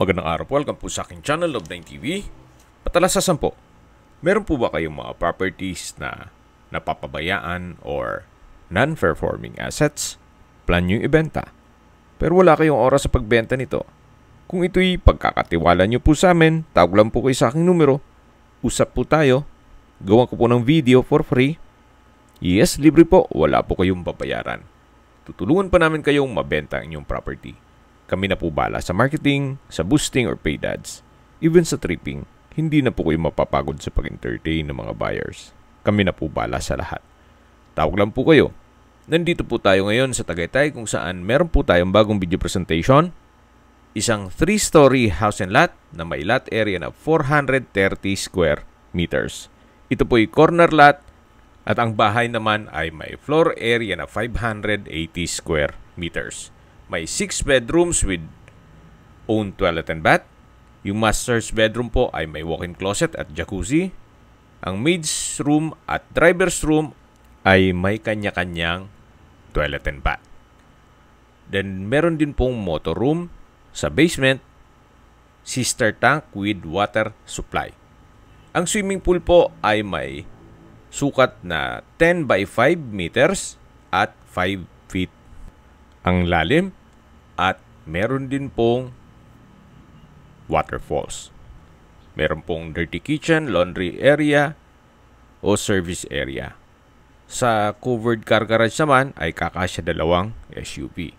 Magandang araw po, welcome po sa aking channel, Love9 TV. Patalasasan po, meron po ba kayong mga properties na napapabayaan or non-performing assets? Plan nyo ibenta, pero wala kayong oras sa pagbenta nito. Kung ito'y pagkakatiwala nyo po sa amin, tawag lang po kayo sa aking numero. Usap po tayo, gawa ko po ng video for free. Yes, libre po, wala po kayong babayaran. Tutulungan pa namin kayong mabenta ang inyong property. Kami na po bala sa marketing, sa boosting or paid ads. Even sa tripping, hindi na po kayo mapapagod sa pag-entertain ng mga buyers. Kami na po bala sa lahat. Tawag lang po kayo. Nandito po tayo ngayon sa Tagaytay kung saan meron po tayong bagong video presentation. Isang 3-story house and lot na may lot area na 430 square meters. Ito po ay corner lot at ang bahay naman ay may floor area na 580 square meters. May 6 bedrooms with own toilet and bath. Yung master's bedroom po ay may walk-in closet at jacuzzi. Ang maid's room at driver's room ay may kanya-kanyang toilet and bath. Then meron din pong motor room sa basement, sister tank with water supply. Ang swimming pool po ay may sukat na 10 by 5 meters at 5 feet ang lalim at meron din pong waterfalls. Meron pong dirty kitchen, laundry area o service area. Sa covered car garage naman ay kakasya dalawang SUV.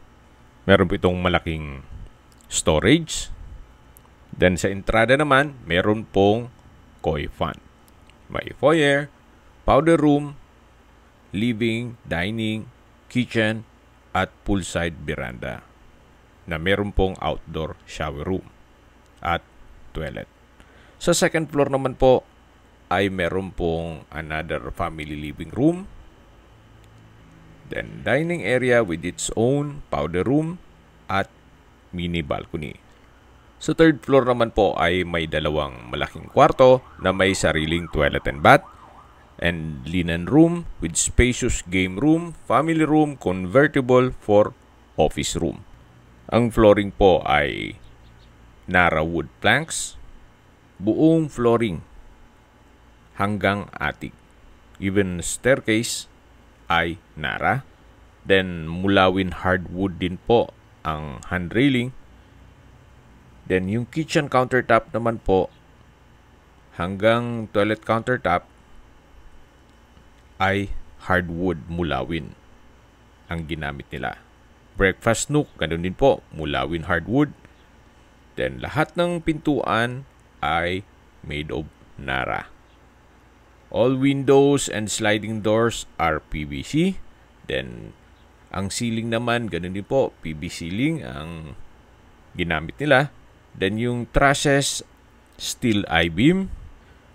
Meron po itong malaking storage. Then sa entrada naman, meron pong koi fan. May foyer, powder room, living, dining, kitchen, at poolside veranda na meron pong outdoor shower room at toilet. Sa second floor naman po ay meron pong another family living room, then dining area with its own powder room at mini balcony. Sa third floor naman po ay may dalawang malaking kwarto na may sariling toilet and bath and linen room with spacious game room, family room, convertible for office room. Ang flooring po ay Nara wood planks, buong flooring hanggang attic. Even staircase ay Nara. Then mulawin hardwood din po ang handrailing. Then yung kitchen countertop naman po hanggang toilet countertop ay hardwood mulawin ang ginamit nila. Breakfast nook, ganun din po, mulawin hardwood. Then lahat ng pintuan ay made of Nara. All windows and sliding doors are PVC. Then ang ceiling naman, ganun din po, PVC ceiling ang ginamit nila. Then yung trusses, steel I-beam,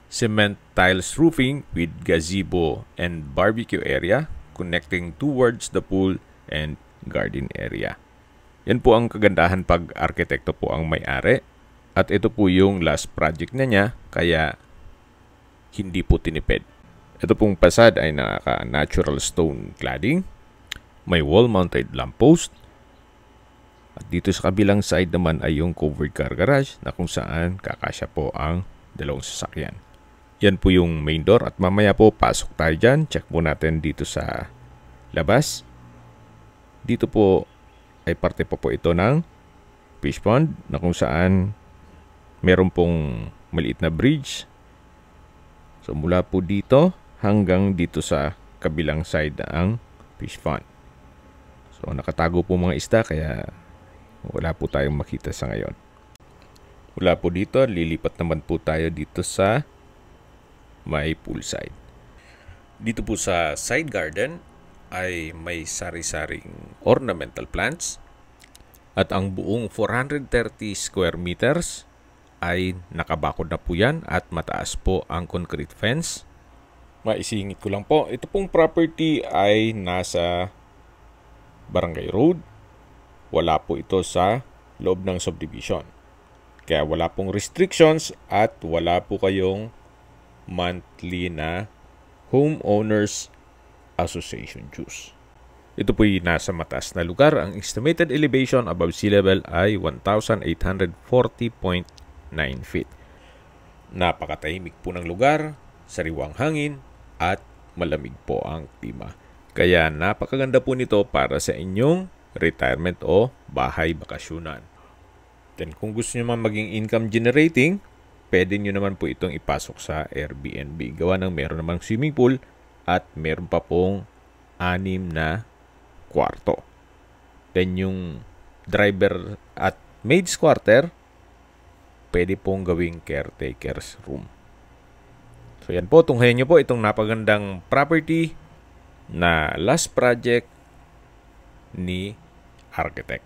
cement tiles roofing with gazebo and barbecue area connecting towards the pool and garden area. Yan po ang kagandahan pag arkitekto po ang may-ari. At ito po yung last project na niya, kaya hindi po tinipid. Ito pong pasad ay naka-natural stone cladding. May wall-mounted lamppost. At dito sa kabilang side naman ay yung covered car garage na kung saan kakasya po ang dalawang sasakyan. Yan po yung main door at mamaya po pasok tayo dyan. Check po natin dito sa labas. Dito po ay parte po ito ng fish pond na kung saan meron pong maliit na bridge. So mula po dito hanggang dito sa kabilang side ang fish pond. So nakatago po mga isda kaya wala po tayong makita sa ngayon. Mula po dito, lilipat naman po tayo dito sa may poolside. Dito po sa side garden ay may sari-saring ornamental plants at ang buong 430 square meters ay nakabakod na po yan at mataas po ang concrete fence. Maisingit ko lang po, ito pong property ay nasa Barangay Road. Wala po ito sa loob ng subdivision. Kaya wala pong restrictions at wala po kayong monthly na homeowners association dues. Ito po yung nasa mataas na lugar. Ang estimated elevation above sea level ay 1,840.9 feet. Napakatahimik po ng lugar, sariwang hangin, at malamig po ang klima. Kaya napakaganda po nito para sa inyong retirement o bahay bakasyunan. Then kung gusto nyo man maging income generating, pwede nyo naman po itong ipasok sa Airbnb. Gawa ng meron namang swimming pool at meron pa pong 6 na kwarto. Then yung driver at maid's quarter, pwede pong gawing caretaker's room. So yan po, tunghayan nyo po itong napagandang property na last project ni architect.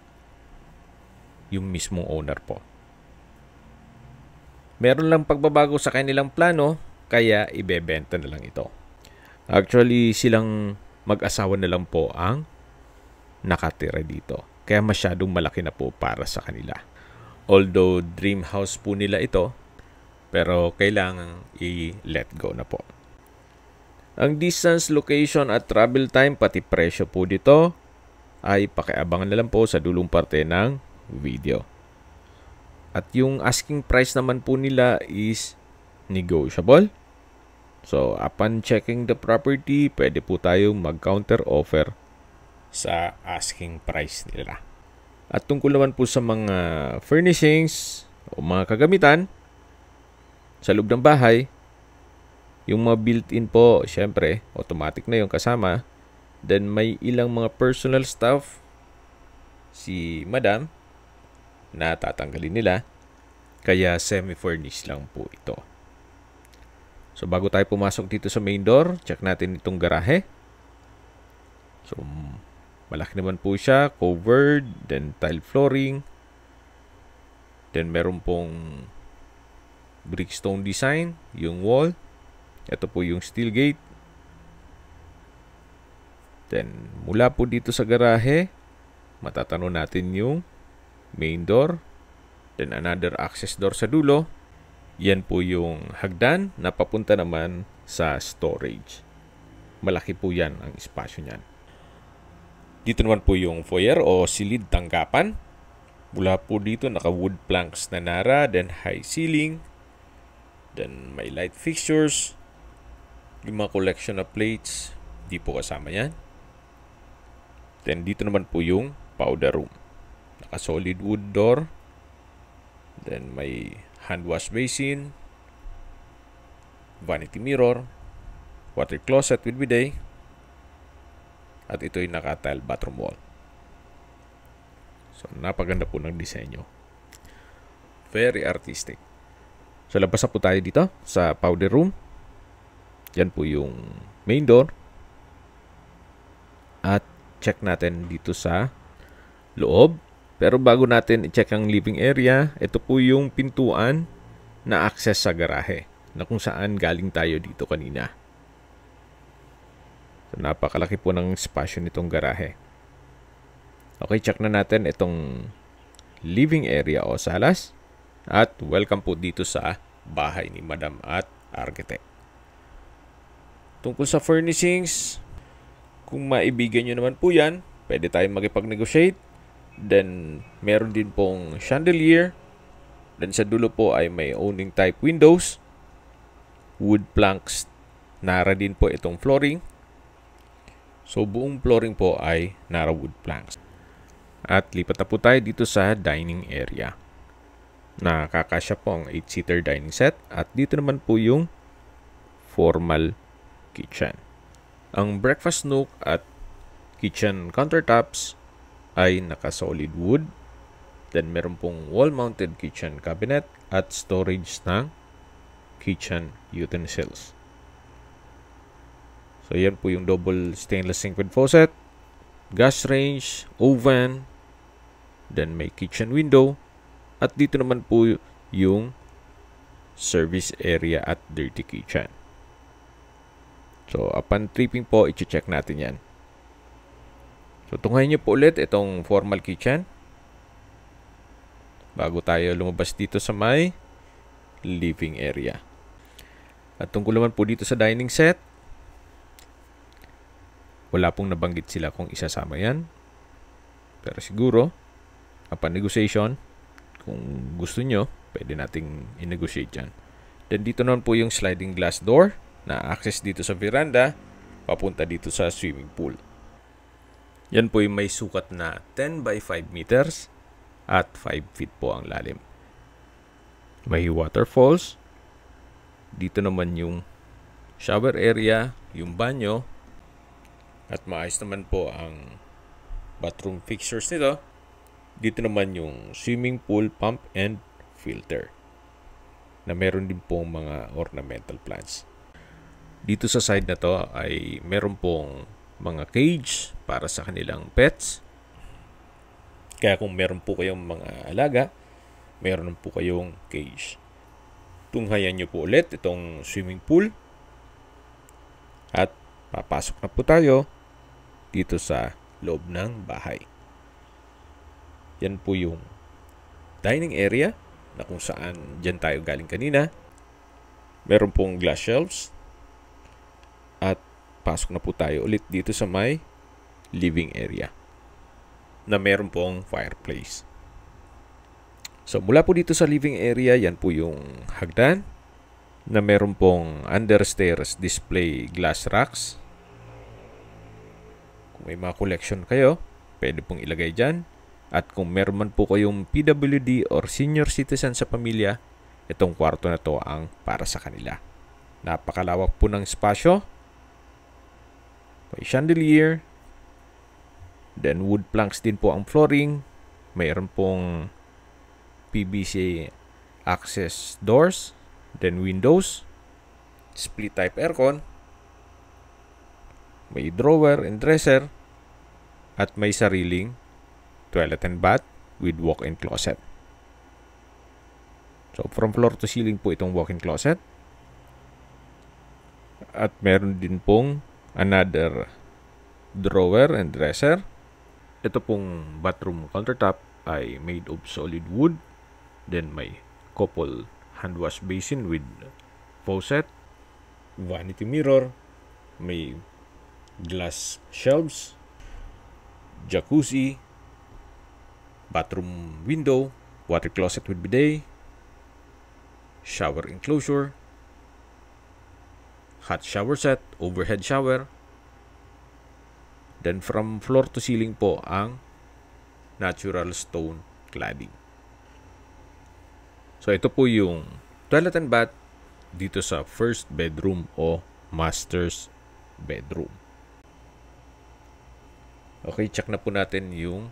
Yung mismong owner po. Meron lang pagbabago sa kanilang plano, kaya ibebenta na lang ito. Actually, silang mag-asawa na lang po ang nakatira dito. Kaya masyadong malaki na po para sa kanila. Although dream house po nila ito, pero kailangan i-let go na po. Ang distance, location at travel time pati presyo po dito ay pakiabangan na lang po sa dulong parte ng video. At yung asking price naman po nila is negotiable. So, upon checking the property, pwede po tayong mag-counter offer sa asking price nila. At tungkol naman po sa mga furnishings o mga kagamitan sa loob ng bahay, yung mga built-in po, syempre, automatic na yung kasama. Then may ilang mga personal stuff si madam na tatanggalin nila. Kaya semi-furnished lang po ito. So bago tayo pumasok dito sa main door, check natin itong garahe. So malaki naman po siya, covered, then tile flooring. Then meron pong brickstone design, yung wall. Ito po yung steel gate. Then mula po dito sa garahe, matatanaw natin yung main door. Then another access door sa dulo. Yan po yung hagdan na papunta naman sa storage. Malaki po yan ang espasyo niyan. Dito naman po yung foyer o silid tanggapan. Mula po dito naka-wood planks na nara, then high ceiling. Then may light fixtures. Yung mga collection of plates, di po kasama yan. Then dito naman po yung powder room. Naka-solid wood door. Then may hand wash basin, vanity mirror, water closet with bidet, at ito yung naka-tile bathroom wall. So, napaganda po ng disenyo. Very artistic. So, labas na po tayo dito sa powder room. Yan po yung main door. At check natin dito sa loob. Pero bago natin i-check ang living area, ito po yung pintuan na access sa garahe na kung saan galing tayo dito kanina. So, napakalaki po ng espasyo nitong garahe. Okay, check na natin itong living area o salas. At welcome po dito sa bahay ni Madam at Architect. Tungkol sa furnishings, kung maibigan nyo naman po yan, pwede tayong makipag-negotiate. Then, meron din pong chandelier. Then, sa dulo po ay may owning type windows. Wood planks. Nara din po itong flooring. So, buong flooring po ay nara wood planks. At lipat na po tayo dito sa dining area. Nakakasya po ang 8-seater dining set. At dito naman po yung formal kitchen. Ang breakfast nook at kitchen countertops ay naka-solid wood. Then meron pong wall-mounted kitchen cabinet at storage ng kitchen utensils. So yan po yung double stainless sink with faucet, gas range, oven, then may kitchen window, at dito naman po yung service area at dirty kitchen. So upon tripping po, i-check natin yan. So, tunghayin nyo po ulit itong formal kitchen bago tayo lumabas dito sa may living area. At tungkol naman po dito sa dining set, Wala pong nabanggit sila kung isasama yan. Pero siguro, upon negotiation, kung gusto nyo, pwede nating i-negotiate yan. Then dito naman po yung sliding glass door na access dito sa veranda, papunta dito sa swimming pool. Yan po yung may sukat na 10 by 5 meters at 5 feet po ang lalim. May waterfalls. Dito naman yung shower area, yung banyo, at maayos naman po ang bathroom fixtures nito. Dito naman yung swimming pool pump and filter na meron din pong mga ornamental plants. Dito sa side na to ay meron pong mga cage para sa kanilang pets. Kaya kung meron po kayong mga alaga, meron po kayong cage. Tunghayan nyo po ulit itong swimming pool. At papasok na po tayo dito sa loob ng bahay. Yan po yung dining area na kung saan dyan tayo galing kanina. Meron pong glass shelves. At pasok na po tayo ulit dito sa may living area na meron pong fireplace. So mula po dito sa living area, yan po yung hagdan na meron pong understairs display glass racks. Kung may mga collection kayo, pwede pong ilagay dyan. At kung meron man po kayong PWD or senior citizen sa pamilya, itong kwarto na to ang para sa kanila. Napakalawak po ng espasyo. May chandelier. Then wood planks din po ang flooring. Mayroon pong PVC access doors. Then windows. Split type aircon. May drawer and dresser. At may sariling toilet and bath with walk-in closet. So from floor to ceiling po itong walk-in closet. At meron din pong another drawer and dresser. Ito pong bathroom countertop ay made of solid wood. Then may couple hand wash basin with faucet, vanity mirror, may glass shelves, jacuzzi, bathroom window, water closet with bidet, shower enclosure, hot shower set, overhead shower. Then from floor to ceiling po ang natural stone cladding. So ito po yung toilet and bath dito sa first bedroom o master's bedroom. Okay, check na po natin yung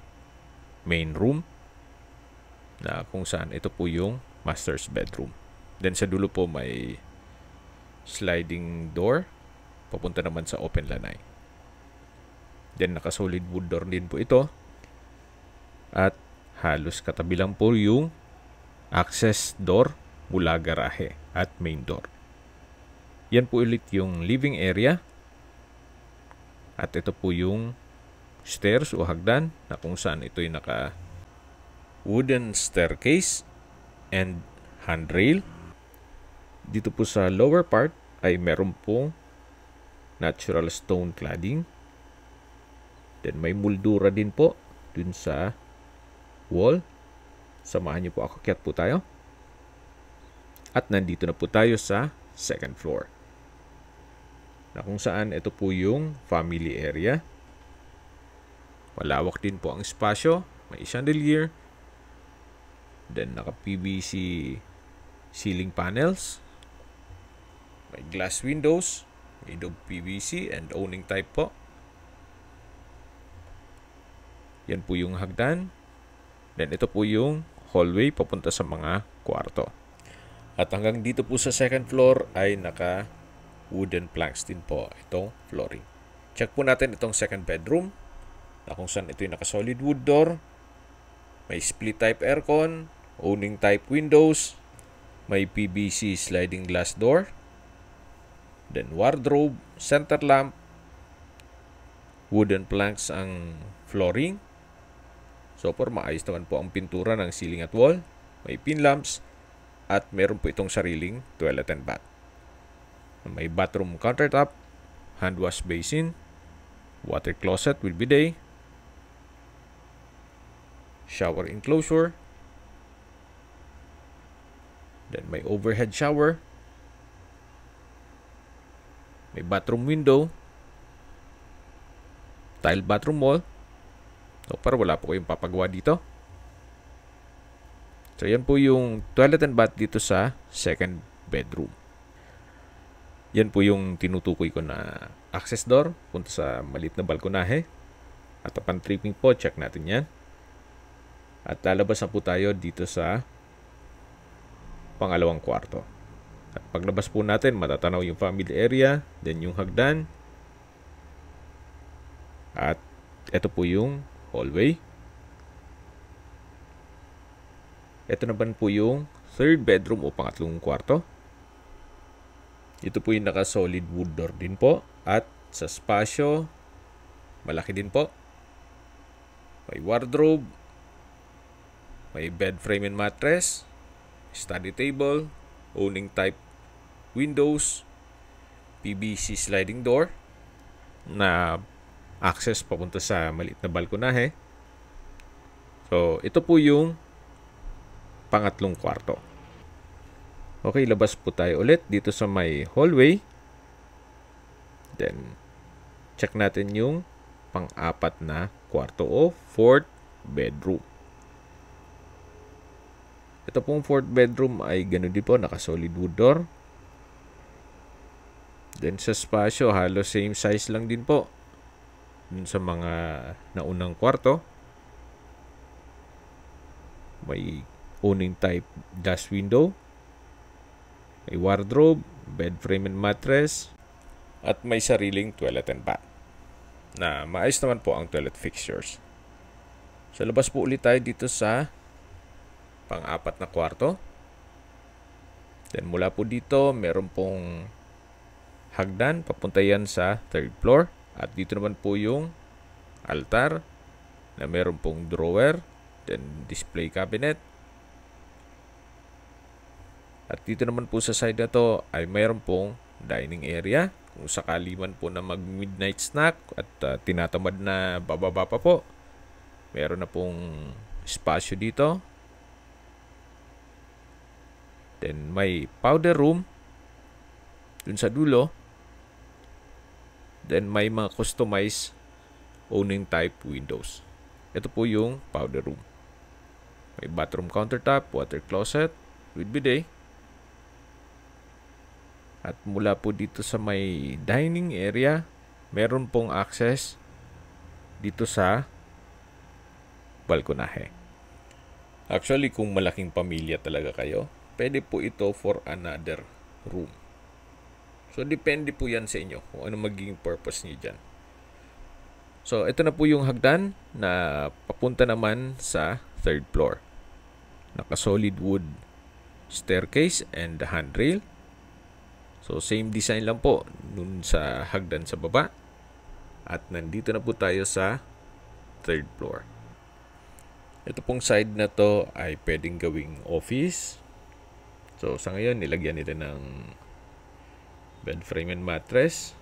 main room na kung saan ito po yung master's bedroom. Then sa dulo po may sliding door papunta naman sa open lanai. Then naka-solid wood door din po ito. At halos katabi lang po yung access door mula garahe at main door. Yan po ulit yung living area. At ito po yung stairs o hagdan na kung saan ito'y naka wooden staircase and handrail. Dito po sa lower part ay meron pong natural stone cladding. Then may moldura din po dun sa wall. Samahan niyo po ako, akyat po tayo. At nandito na po tayo sa second floor. Na kung saan ito po yung family area. Malawak din po ang espasyo. May chandelier. Then naka-PVC ceiling panels. May glass windows. Made of PVC and owning type po. Yan po yung hagdan. Then ito po yung hallway papunta sa mga kwarto. At hanggang dito po sa second floor ay naka wooden planks din po itong flooring. Check po natin itong second bedroom na kung saan ito yung naka solid wood door. May split type aircon, owning type windows, may PVC sliding glass door, then wardrobe, center lamp, wooden planks ang flooring. So for maayos naman po ang pintura ng ceiling at wall. May pin lamps at meron po itong sariling toilet and bath. May bathroom countertop, hand wash basin, Water closet with bidet. Shower enclosure. Then may overhead shower. May bathroom window. Tile bathroom wall. So, para wala po kayong papagawa dito. So, yan po yung toilet and bath dito sa second bedroom. Yan po yung tinutukoy ko na access door. Punta sa maliit na balkonahe. At upon tripping po, check natin yan. At lalabas na po tayo dito sa pangalawang kwarto. At paglabas po natin, matatanaw yung family area, then yung hagdan. At ito po yung hallway. Ito naman po yung third bedroom o pangatlong kwarto. Ito po yung naka-solid wood door din po. At sa spasyo, malaki din po. May wardrobe. May bed frame and mattress. Study table. Owning type windows. PVC sliding door na access papunta sa maliit na balkonahe. So, ito po yung pangatlong kwarto. Okay, labas po tayo ulit dito sa may hallway. Then, check natin yung pang-apat na kwarto o fourth bedroom. Ito pong fourth bedroom ay ganun din po, naka-solid wood door. Then, sa spasyo, halos same size lang din po dun sa mga naunang kwarto. May owning type dash window. May wardrobe, bed frame and mattress. At may sariling toilet and bath. Na maayos naman po ang toilet fixtures. So labas po ulit tayo dito sa pang-apat na kwarto. Then mula po dito, meron pong hagdan. Papunta yan sa third floor. At dito naman po yung altar na meron pong drawer. Then display cabinet. At dito naman po sa side na to ay mayroon pong dining area. Kung sakali man po na mag-midnight snack at tinatamad na bababa pa po, meron na pong espasyo dito. Then may powder room dun sa dulo. Then may mga customized owning type windows. Ito po yung powder room. May bathroom countertop, water closet with bidet. At mula po dito sa may dining area, meron pong access dito sa balkonahe. Actually, kung malaking pamilya talaga kayo, pwede po ito for another room. So, depende po yan sa inyo kung ano magiging purpose niyo dyan. So, ito na po yung hagdan na papunta naman sa third floor. Naka-solid wood staircase and the handrail. So, same design lang po nun sa hagdan sa baba. At nandito na po tayo sa third floor. Ito pong side na to ay pwedeng gawing office. So, sa ngayon, nilagyan nila ng bed frame and mattress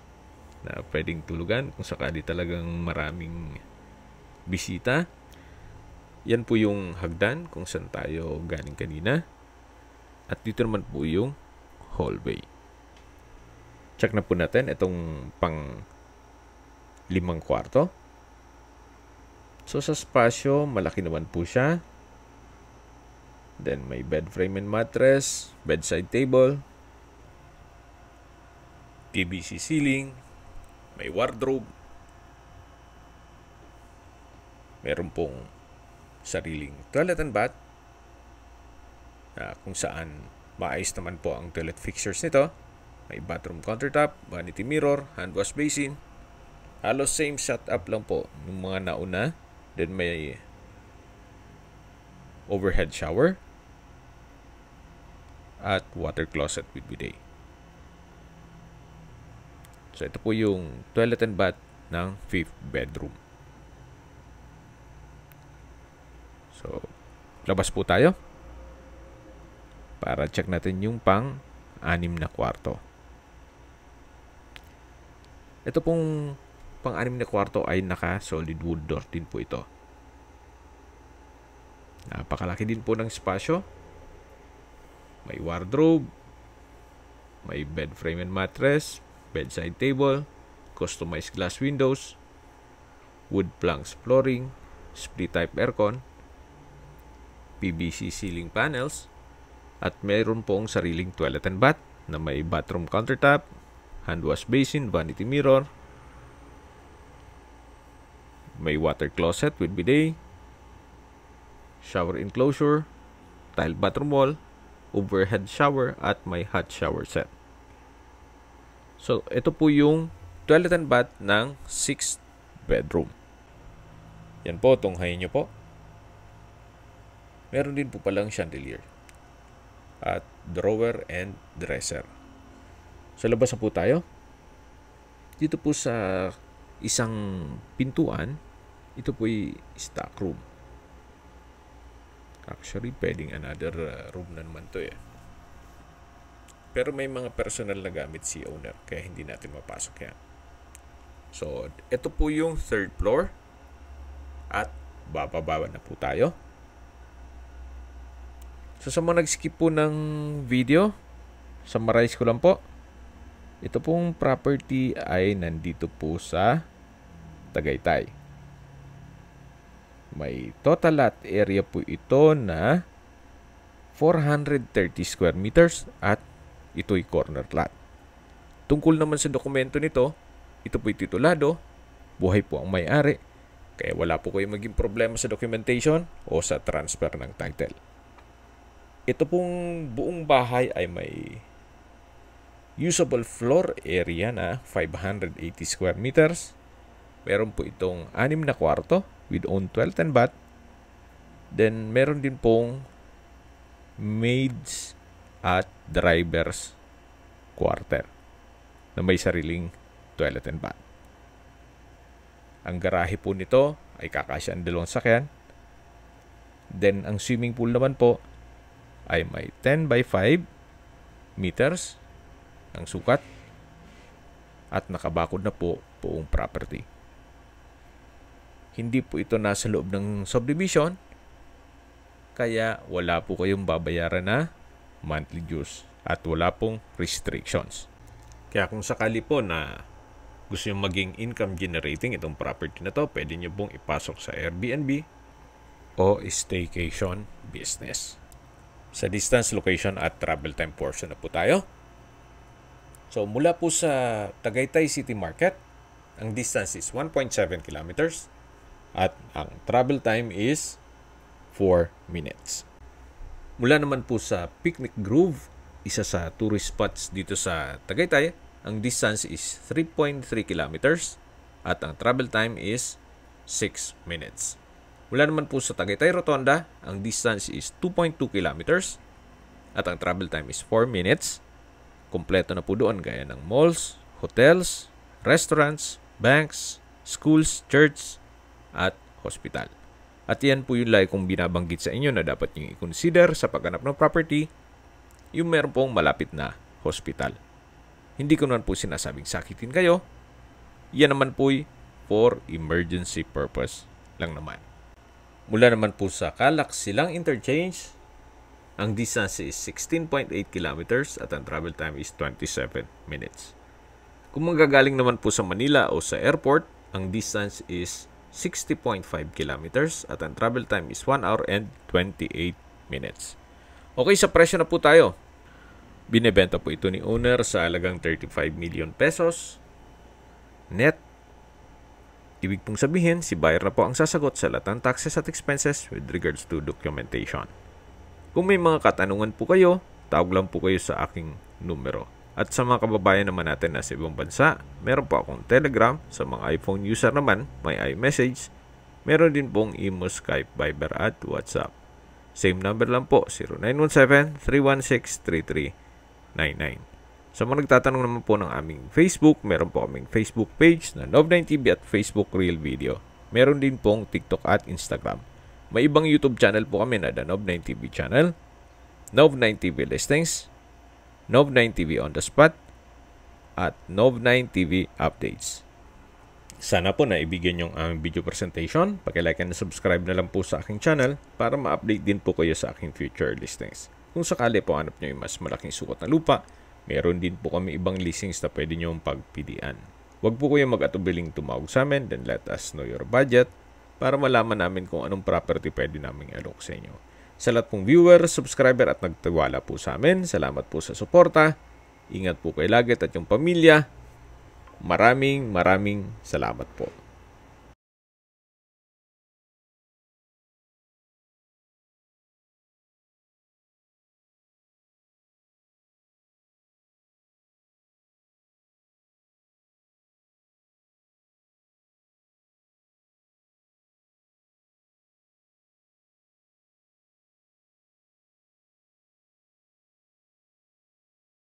na pwedeng tulugan kung sakali talagang maraming bisita. Yan po yung hagdan kung saan tayo galing kanina. At dito naman po yung hallway. Check na po natin itong pang 5 kwarto. So sa spasyo, malaki naman po siya. Then may bed frame and mattress, bedside table, PVC ceiling, may wardrobe, meron pong sariling toilet and bath kung saan maayos naman po ang toilet fixtures nito. May bathroom countertop, vanity mirror, hand wash basin. Halos same setup lang po ng mga nauna. Then may overhead shower at water closet with bidet. So ito po yung toilet and bath ng 5th bedroom. So labas po tayo para check natin yung pang 6 na kwarto. Ito pong pang-anim na kwarto ay naka-solid wood door din po ito. Napakalaki din po ng espasyo. May wardrobe, may bed frame and mattress, bedside table, customized glass windows, wood planks flooring, split type aircon, PVC ceiling panels, at mayroon pong sariling toilet and bath na may bathroom countertop, hand wash basin, vanity mirror, may water closet with bidet, shower enclosure, tile bathroom wall, overhead shower, at may hot shower set. So, ito po yung toilet and bath ng 6th bedroom. Yan po, tunghayin nyo po. Meron din po palang chandelier at drawer and dresser. Sa labas na po tayo. Dito po sa isang pintuan, ito po ay stock room. Actually, pwedeng another room na naman to eh. Pero may mga personal na gamit si owner, kaya hindi natin mapasok yan. So, ito po yung 3rd floor. At bababa na po tayo. So, sa mga nag-skip po ng video, summarize ko lang po. Ito pong property ay nandito po sa Tagaytay. May total lot area po ito na 430 square meters at ito'y corner lot. Tungkol naman sa dokumento nito, ito po'y titulado, buhay po ang may-ari, kaya wala po kayong maging problema sa documentation o sa transfer ng title. Ito pong buong bahay ay may usable floor area na 580 square meters. Meron po itong 6 na kwarto with own toilet and bath. Then, meron din pong maids at driver's quarter na may sariling toilet and bath. Ang garahe po nito ay kakasya ang 2 sakyan. Then, ang swimming pool naman po ay may 10 by 5 meters ang sukat at nakabakod na po buong property. Hindi po ito nasa loob ng subdivision, kaya wala po kayong babayaran na monthly dues at wala pong restrictions. Kaya kung sakali po na gusto nyo maging income generating itong property na to, pwede nyo pong ipasok sa Airbnb o staycation business. Sa distance, location at travel time portion na po tayo. So mula po sa Tagaytay City Market, ang distance is 1.7 kilometers at ang travel time is 4 minutes. Mula naman po sa Picnic Grove, isa sa tourist spots dito sa Tagaytay, ang distance is 3.3 kilometers at ang travel time is 6 minutes. Mula naman po sa Tagaytay Rotonda, ang distance is 2.2 kilometers at ang travel time is 4 minutes. Kompleto na po doon gaya ng malls, hotels, restaurants, banks, schools, church, at hospital. At yan po yung like kong binabanggit sa inyo na dapat nyo i-consider sa paghanap ng property, yung meron pong malapit na hospital. Hindi ko naman po sinasabing sakitin kayo. Yan naman po for emergency purpose lang naman. Mula naman po sa Calac Silang Interchange, ang distance is 16.8 kilometers at ang travel time is 27 minutes. Kung manggagaling naman po sa Manila o sa airport, ang distance is 60.5 kilometers at ang travel time is 1 hour and 28 minutes. Okay, sa presyo na po tayo. Binebenta po ito ni owner sa halagang 35 million pesos net. Ibig pong sabihin, si buyer na po ang sasagot sa lahat ng taxes at expenses with regards to documentation. Kung may mga katanungan po kayo, tawag lang po kayo sa aking numero. At sa mga kababayan naman natin na sa ibang bansa, meron po akong Telegram. Sa mga iPhone user naman, may iMessage. Meron din pong email, Skype, Viber at WhatsApp. Same number lang po, 0917-316-3399. Sa mga nagtatanong naman po ng aming Facebook, meron po kaming Facebook page na Nov9TV at Facebook Real Video. Meron din pong TikTok at Instagram. May ibang YouTube channel po kami na The Nov9TV channel, Nov9TV Listings, Nov9TV On The Spot, at Nov9TV Updates. Sana po naibigyan yung aming video presentation. Paki-like and subscribe na lang po sa aking channel para ma-update din po kayo sa aking future listings. Kung sakali po hanap nyo yung mas malaking sukat na lupa, meron din po kami ibang listings na pwede nyo pagpilian. Huwag po kayo mag-atubiling tumawag sa amin, then let us know your budget para malaman namin kung anong property pwede namin i-alok sa inyo. Sa lahat pong viewer, subscriber at nagtiwala po sa amin, salamat po sa suporta. Ingat po kayo lagi at yung pamilya. Maraming salamat po.